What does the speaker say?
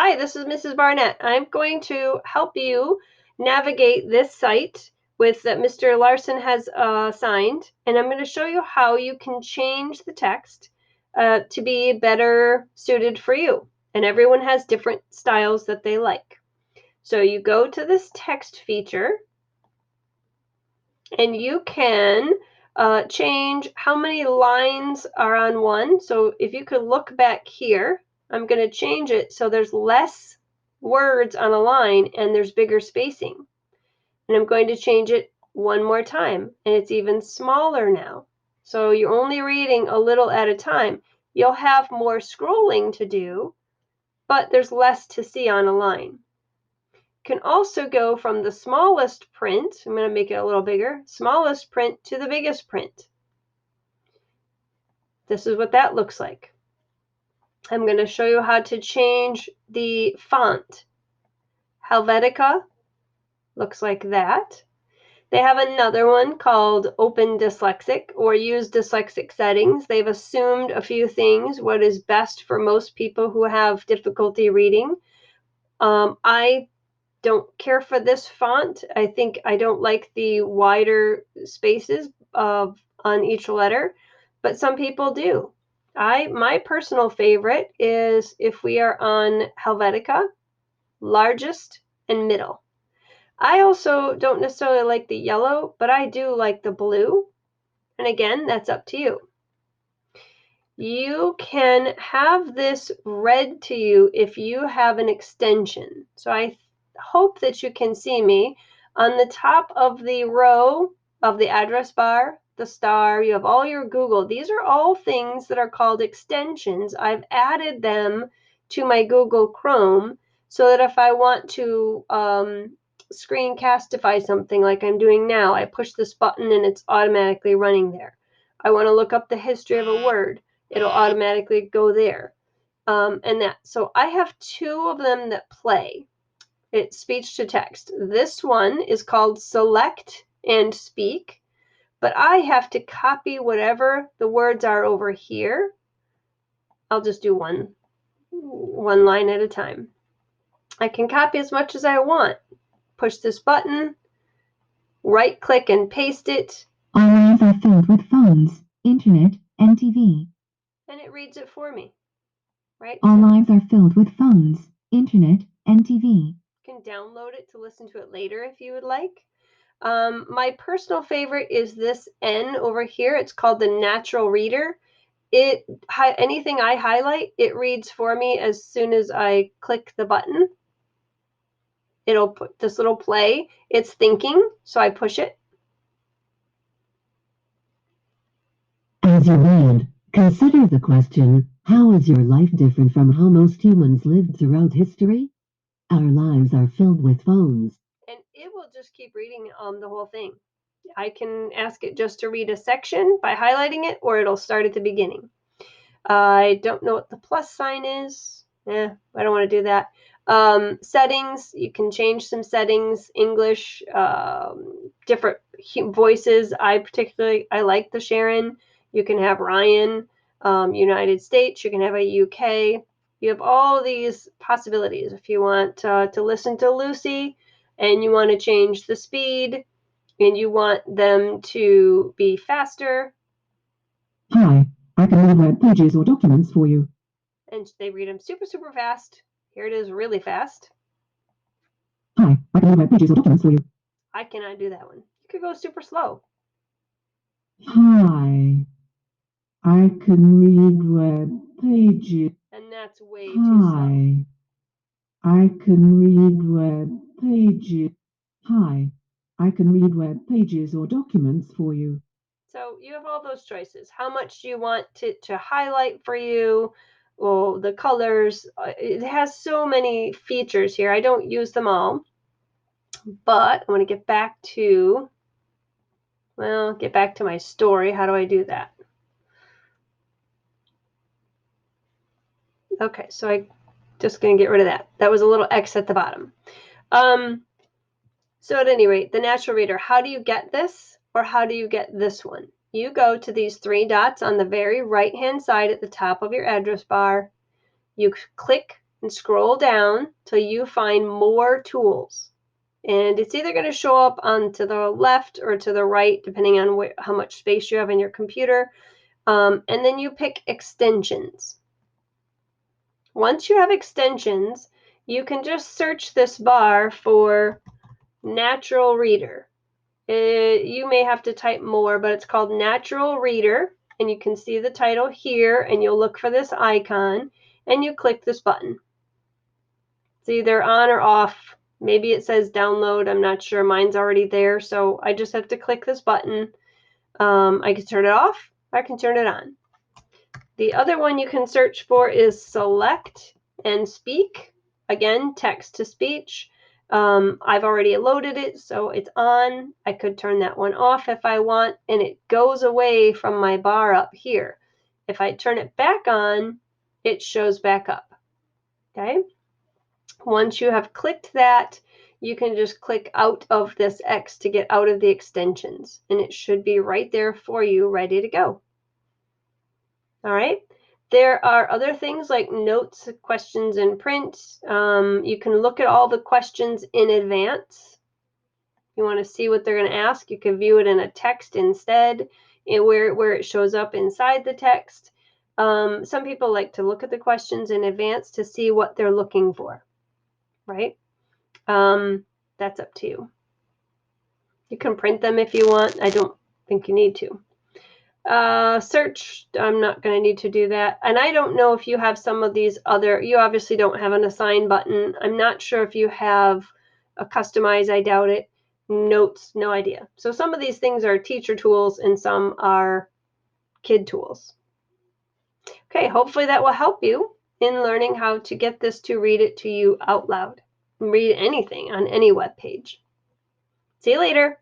Hi, this is Mrs. Barnett. I'm going to help you navigate this site that Mr. Larson has assigned, and I'm going to show you how you can change the text to be better suited for you. And everyone has different styles that they like. So you go to this text feature, and you can change how many lines are on one. So if you could look back here, I'm going to change it so there's less words on a line and there's bigger spacing. And I'm going to change it one more time, and it's even smaller now. So you're only reading a little at a time. You'll have more scrolling to do, but there's less to see on a line. Can also go from the smallest print, I'm going to make it a little bigger, smallest print to the biggest print. This is what that looks like. I'm going to show you how to change the font. Helvetica looks like that. They have another one called Open Dyslexic or Use Dyslexic Settings. They've assumed a few things, what is best for most people who have difficulty reading. I don't care for this font. I think I don't like the wider spaces on each letter, but some people do. My personal favorite is if we are on Helvetica, largest and middle. I also don't necessarily like the yellow, but I do like the blue. And again, that's up to you. You can have this read to you if you have an extension. So I hope that you can see me. On the top of the row of the address bar, the star, you have all your Google. These are all things that are called extensions. I've added them to my Google Chrome so that if I want to screencastify something like I'm doing now, I push this button and it's automatically running there. I want to look up the history of a word. It'll automatically go there. So I have two of them that play. It's speech to text. This one is called Select and Speak, but I have to copy whatever the words are over here. I'll just do one line at a time. I can copy as much as I want. Push this button, right click and paste it. All lines are filled with phones, internet, and TV. And it reads it for me. Right? All lines are filled with phones, internet, and TV. You can download it to listen to it later if you would like. My personal favorite is this N over here. It's called the Natural Reader. Anything I highlight, it reads for me as soon as I click the button. It'll put this little play. It's thinking, so I push it. As you read, consider the question, how is your life different from how most humans lived throughout history? Our lives are filled with phones. And it will just keep reading the whole thing. I can ask it just to read a section by highlighting it, or it'll start at the beginning. I don't know what the plus sign is. I don't want to do that. Settings, you can change some settings, English, different voices. I like the Sharon. You can have Ryan, United States. You can have a UK. You have all these possibilities. If you want to listen to Lucy and you want to change the speed and you want them to be faster. Hi, I can read web pages or documents for you. And they read them super, super fast. Here it is really fast. Hi, I can read web pages or documents for you. I cannot do that one. You could go super slow. Hi, I can read web pages. And that's way too slow. Hi, I can read web pages. Hi, I can read web pages or documents for you. So you have all those choices. How much do you want to highlight for you? Well, the colors. It has so many features here. I don't use them all. But I want to get back to my story. How do I do that? Okay, so I'm just going to get rid of that. That was a little X at the bottom. So at any rate, the Natural Reader, how do you get this or how do you get this one? You go to these three dots on the very right-hand side at the top of your address bar. You click and scroll down till you find more tools. And it's either going to show up on to the left or to the right, depending on how much space you have in your computer. And then you pick extensions. Once you have extensions, you can just search this bar for Natural Reader. You may have to type more, but it's called Natural Reader, and you can see the title here, and you'll look for this icon, and you click this button. It's either on or off. Maybe it says download. I'm not sure. Mine's already there, so I just have to click this button. I can turn it off. I can turn it on. The other one you can search for is Select and Speak. Again, text to speech. I've already loaded it, so it's on. I could turn that one off if I want, and it goes away from my bar up here. If I turn it back on, it shows back up. Okay? Once you have clicked that, you can just click out of this X to get out of the extensions, and it should be right there for you, ready to go. All right. There are other things like notes, questions, and print. You can look at all the questions in advance. You want to see what they're going to ask, you can view it in a text instead, where it shows up inside the text. Some people like to look at the questions in advance to see what they're looking for, right? That's up to you. You can print them if you want. I don't think you need to. Search, I'm not going to need to do that. And I don't know if you have some of these other, you obviously don't have an assign button. I'm not sure if you have a customize, I doubt it. Notes, no idea. So some of these things are teacher tools and some are kid tools. Okay, hopefully that will help you in learning how to get this to read it to you out loud. Read anything on any web page. See you later.